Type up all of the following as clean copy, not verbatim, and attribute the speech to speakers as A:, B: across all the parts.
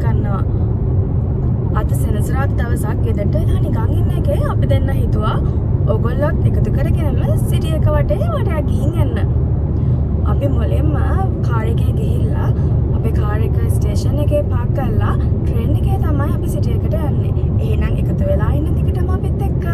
A: ගන්නවා. අද සෙනසුරාදා දවසක් ගෙදරට වෙලා නිකන් ඉන්න එකේ අපි දෙන්න හිතුවා ඔයගොල්ලොත් එකතු කරගෙනම සිටි එක වටේ වටයක් ගිහින් යන්න. අපි මුලින්ම කාර් එකේ ගිහිල්ලා අපේ කාර් එක ස්ටේෂන් එකේ පාක් කරලා ට්‍රේන් එකේ තමයි අපි සිටි එකට යන්නේ. එහෙනම් එකතු වෙලා ඉන්න ටිකටම අපිත් එක්ක.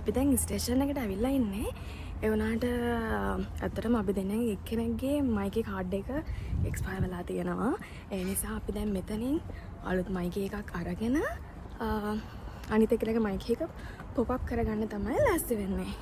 A: අපි දැන් ස්ටේෂන් එකට ඇවිල්ලා ඉන්නේ. ඒ වුණාට ඇත්තටම අපි දෙන්නගේ එක්කෙනෙක්ගේ මයික් එකේ කාඩ් එක එක්ස්පයර් වෙලා තියෙනවා. ඒ නිසා අපි දැන් මෙතනින් අලුත් මයික් එකක් අරගෙන අනිත් එක්කෙනාගේ මයික් එක පොප් අප් කරගන්න තමයි ලෑස්ති වෙන්නේ.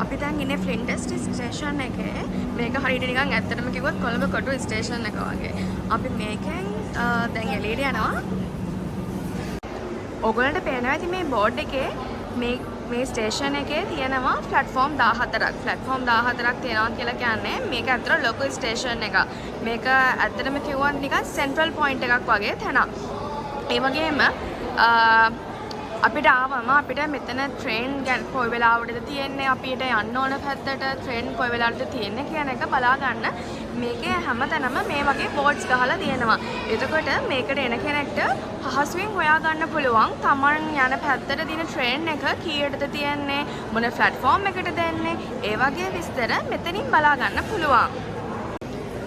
A: අපි දැන් ඉන්නේ ෆ්ලින්ටස් ස්ටේෂන් එකේ. මේක හරියට නිකන් ඇත්තටම කිව්වොත් කොළඹ කොටුව ස්ටේෂන් එක වගේ. අපි මේකෙන් දැන් එළියට යනවා. ඔයගොල්ලන්ට පේනවා ඇති මේ බෝඩ් එකේ මේ ස්ටේෂන් එකේ තියෙනවා ප්ලැට්ෆෝම් 14ක්. ප්ලැට්ෆෝම් 14ක් තියෙනවා කියලා කියන්නේ මේක ඇත්තට ලොකු ස්ටේෂන් එකක්. මේක ඇත්තටම කිව්වොත් නිකන් සෙන්ට්‍රල් පොයින්ට් එකක් වගේ තැනක්. ඒ වගේම අපිට ආවම අපිට මෙතන ට්‍රේන් ගැන කොයි වෙලාවටද තියෙන්නේ, අපිට යන්න ඕන පැත්තට ට්‍රේන් කොයි වෙලාවටද තියෙන්නේ කියන එක බලා ගන්න මේකේ හැමතැනම මේ වගේ බෝඩ්ස් ගහලා තියෙනවා. එතකොට මේකට එන කෙනෙක්ට පහසුවෙන් හොයා ගන්න පුළුවන් තමන් යන පැත්තට තියෙන ට්‍රේන් එක කීයටද තියෙන්නේ, මොන ප්ලැට්ෆෝම් එකටද එන්නේ, ඒ වගේ විස්තර මෙතනින් බලා ගන්න පුළුවන්.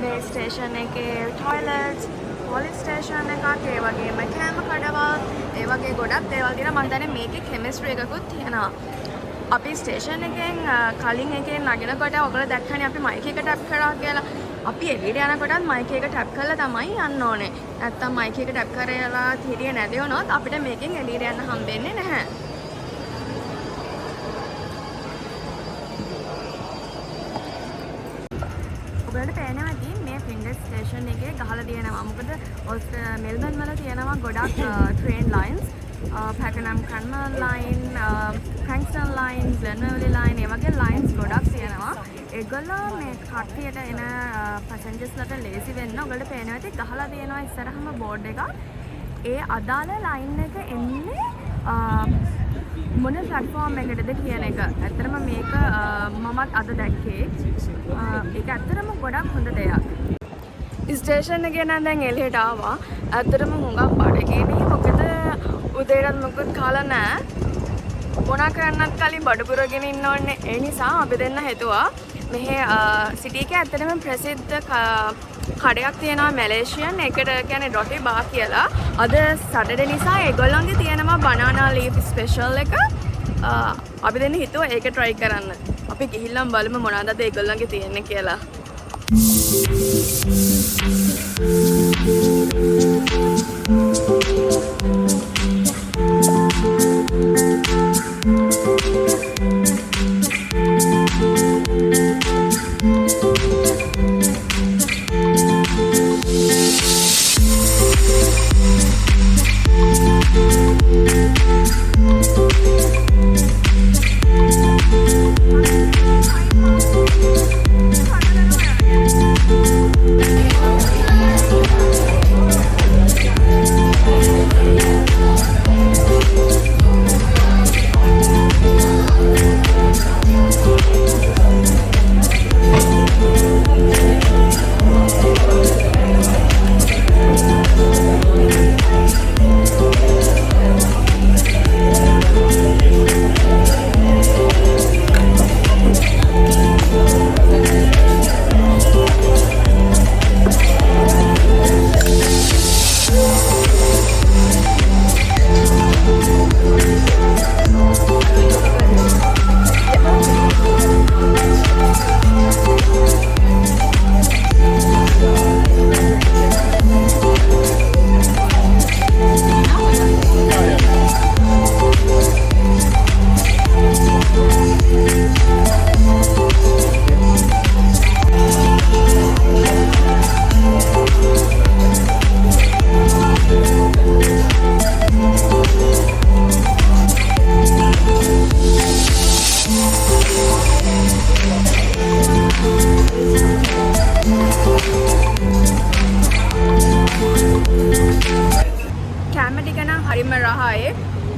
A: මේ ස්ටේෂන් එකේ ටොයිලට්ස්, පොලිස් ස්ටේෂන් එකක්, ඒ වගේම කෑම කඩවල්, ඒ වගේ ගොඩක් දේවල් තියෙනවා. මම හිතන්නේ මේකේ කෙමිස්ට්‍රි එකකුත් තියෙනවා. අපි ස්ටේෂන් එකෙන් කලින් එකෙන් නගිනකොට ඔයගොල්ලෝ දැක්කනේ අපි මයික් එක ටැප් කරා කියලා. අපි එළියට යනකොටත් මයික් එක ටැප් කරලා තමයි යන්න ඕනේ. නැත්තම් මයික් එක ටැප් කරලා හිටියේ නැති වුණොත් අපිට මේකෙන් එළියට යන්න හම්බෙන්නේ නැහැ. ඔයගොල්ලන්ට පේනවා ඇති මේ ෆ්ලින්ටස් ස්ටේෂන් එකේ ගහලා තියෙනවා. මොකද මෙල්බන් වල තියෙනවා ගොඩක් ට්‍රේන් ලයින්ස්. පැකනම් කන්මල් line, Frankston line, Glen Waverley line, ඒ වගේ ලයින්ස් ගොඩක් තියෙනවා. ඒගොල්ලෝ මේ කට්ටියට එන පැසෙන්ජර්ස්ලට ලේසි වෙන්න ඔයගොල්ලෝ පේනවා ඇති ගහලා තියෙනවා ඉස්සරහම බෝඩ් එකක්. ඒ අදාළ ලයින් එක එන්නේ මොන ප්ලැට්ෆෝම් එකටද කියන එක. ඇත්තටම මේක මමත් අද දැක්කේ. ඒක ඇත්තටම ගොඩක් හොඳ දෙයක්. ස්ටේෂන් එකේ නම් දැන් එළියට ආවා. ඇත්තටම හුඟක් බඩගිනි. මොකද උදේට මොකුත් කාලා නැහැ. මොනා කරන්නත් කලින් බඩ පුරගෙන ඉන්න ඕනේ. ඒ නිසා අපි දෙන්න හිතුවා මෙහි සිටි එකේ ඇත්තටම ප්‍රසිද්ධ කඩයක් තියෙනවා මැලේසියන්. ඒකට කියන්නේ රොටි බා කියලා. අද සැටර්ඩේ නිසා ඒගොල්ලන්ගේ තියෙනවා බනානා ලීෆ් ස්පෙෂල් එක. අපි දෙන්න හිතුවා ඒක try කරන්න. අපි ගිහිල්ලා බලමු මොනවද ඒගොල්ලන්ගේ තියෙන්නේ කියලා.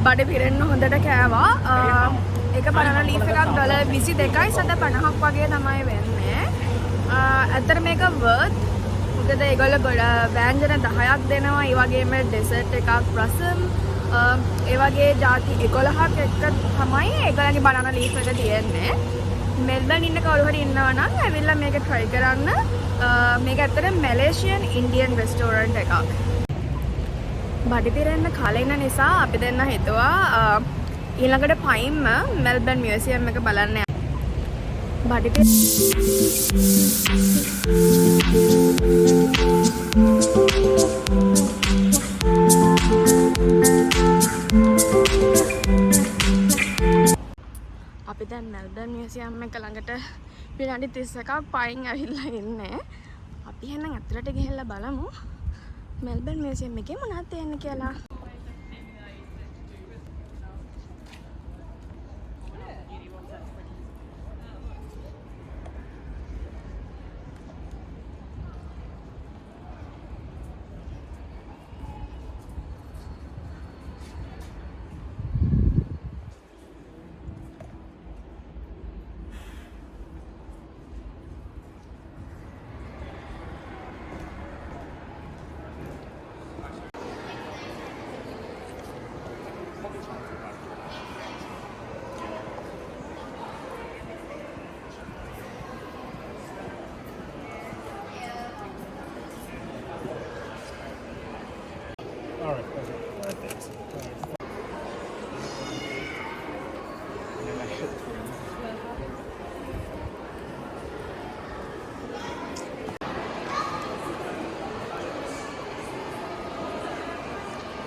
A: බඩ පිරෙන්න හොඳට කෑවා. එක බනානා ලීෆ් එකක් $22යි සද 50ක් වගේ තමයි වෙන්නේ. ඇත්තට මේක worth. මොකද ඒගොල්ලෝ ව්‍යංජන 10ක් දෙනවා. ඒ වගේම ඩෙසර්ට් එකක් රසම් ඒ වගේ ಜಾති 11ක් එක්ක තමයි ඒගොල්ලන්ගේ බනානා ලීෆ් එක තියෙන්නේ. මෙල්බන් ඉන්න කවුරු හරි ඉන්නවා නම් ඇවිල්ලා මේක try කරන්න. මේක ඇත්තට මැලේසියන් ඉන්දියන් රෙස්ටෝරන්ට් එකක්. බඩ පිරෙන්න කලින් නිසා අපි දෙන්න හිතුවා ඊළඟට පයින්ම මෙල්බන් මියුසියම් එක බලන්න යන්න. බඩ අපි දැන් මෙල්බන් මියුසියම් එක ළඟට විනාඩි 30ක් පයින් ඇවිල්ලා ඉන්නේ. අපි එහෙනම් අතලට ගිහිල්ලා බලමු මෙල්බන් මියුසියම් එකේ මොනවද තියෙන්නේ කියලා.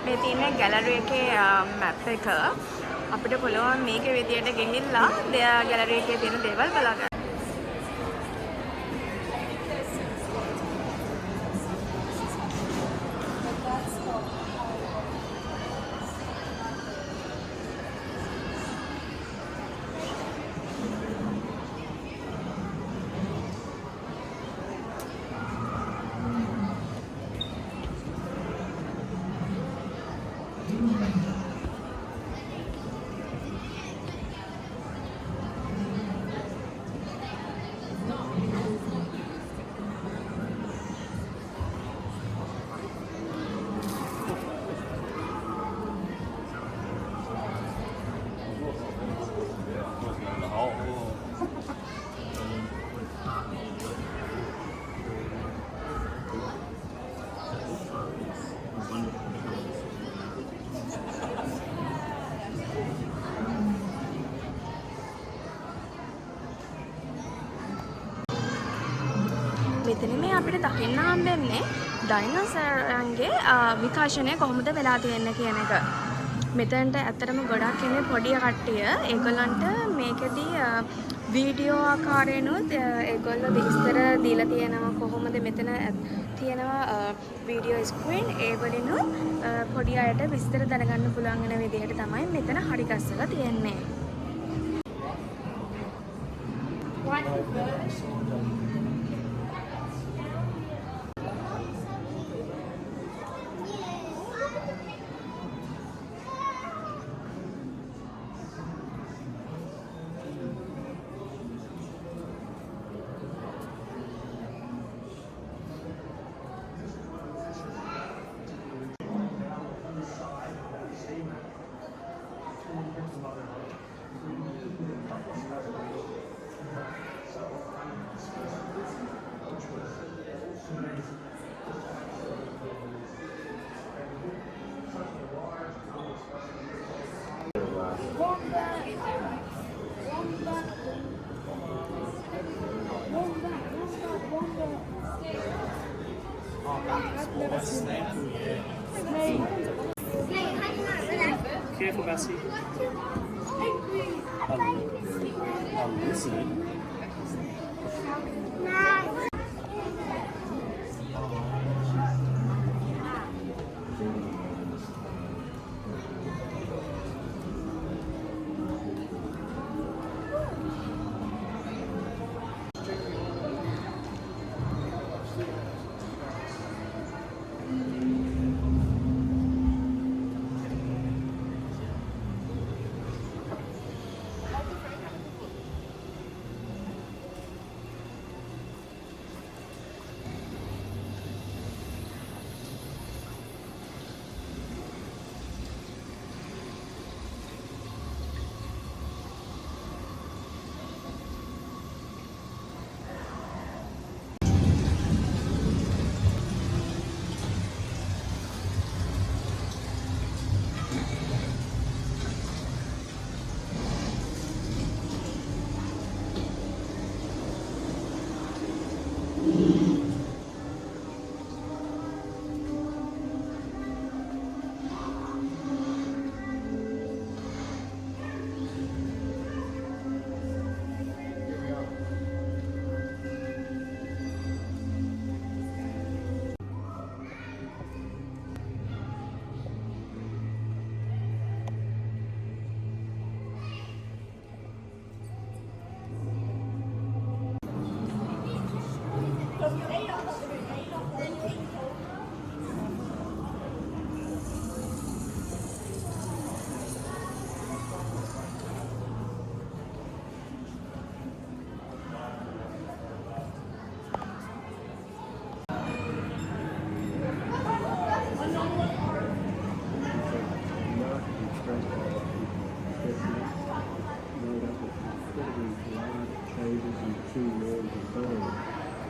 A: මේ තියෙන ගැලරි එකේ මැප් එක අපිට පුළුවන් මේකේ විදියට ගෙහිලා ගැලරි එකේ තියෙන දේවල් බලා ගන්න. මෙතන මේ අපිට දකින්න හම්බෙන්නේ ඩයිනෝසර්යන්ගේ විකාශනය කොහොමද වෙලා තියෙන්නේ කියන එක. මෙතනට ඇත්තටම ගොඩක් ඉන්නේ පොඩි කට්ටිය. ඒගොල්ලන්ට මේකෙදී වීඩියෝ ආකාරයෙන්ුත් ඒගොල්ලෝ විස්තර දීලා තියෙනවා කොහොමද මෙතන තියෙනවා වීඩියෝ ස්ක්‍රීන් ඒ වලිනුත් පොඩි අයට විස්තර දැනගන්න පුළුවන් වෙන විදිහට තමයි මෙතන හරි ගස්සලා තියෙන්නේ.
B: Careful, Bessie. I'll listen.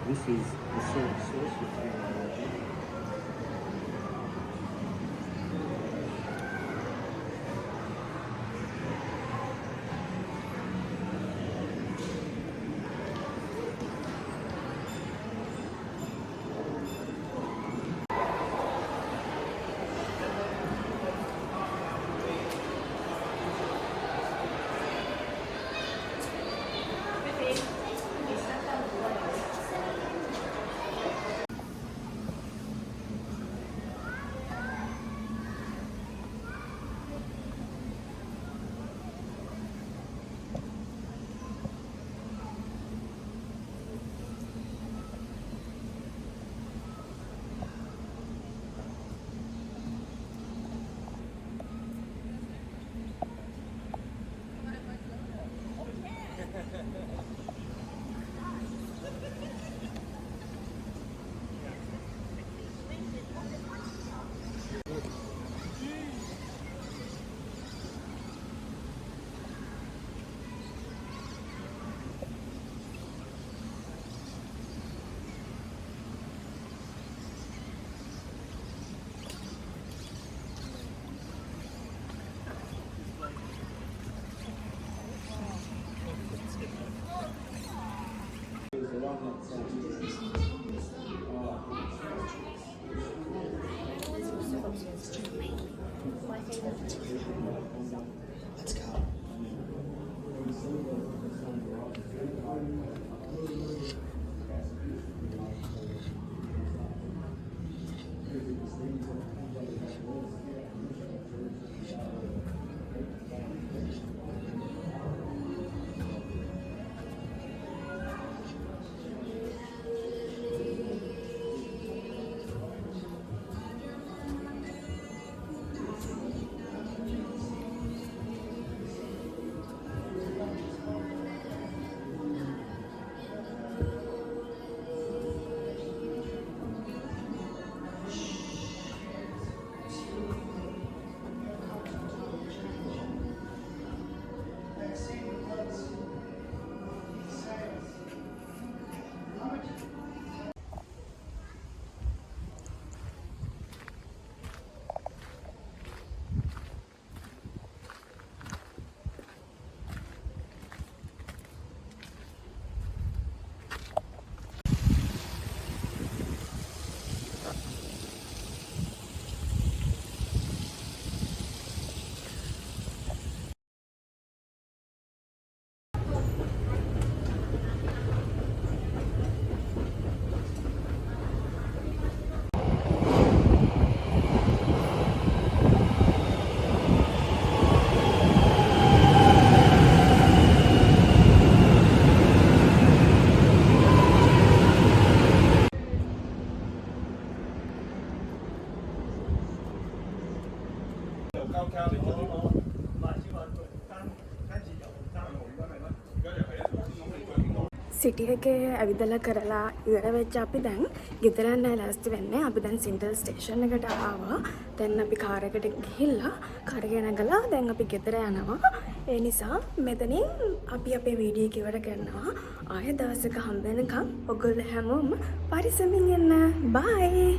B: This is the sort of source of technology.
C: Let's go.
A: සිටි එකේ ඇවිදලා කරලා ඉවර වෙච්ච අපි දැන් ගෙදර යන්න ලෑස්ති වෙන්නේ. අපි දැන් සින්ටල් ස්ටේෂන් එකට ආවා. දැන් අපි කාර් එකට ගිහිල්ලා කාර් එක නැගලා දැන් අපි ගෙදර යනවා. ඒ නිසා මෙතනින් අපි අපේ වීඩියෝ එක ඉවර කරනවා. ආයෙ දවසක හම්බ වෙනකම් ඔයගොල්ලෝ හැමෝම පරිස්සමින් ඉන්න. බයි.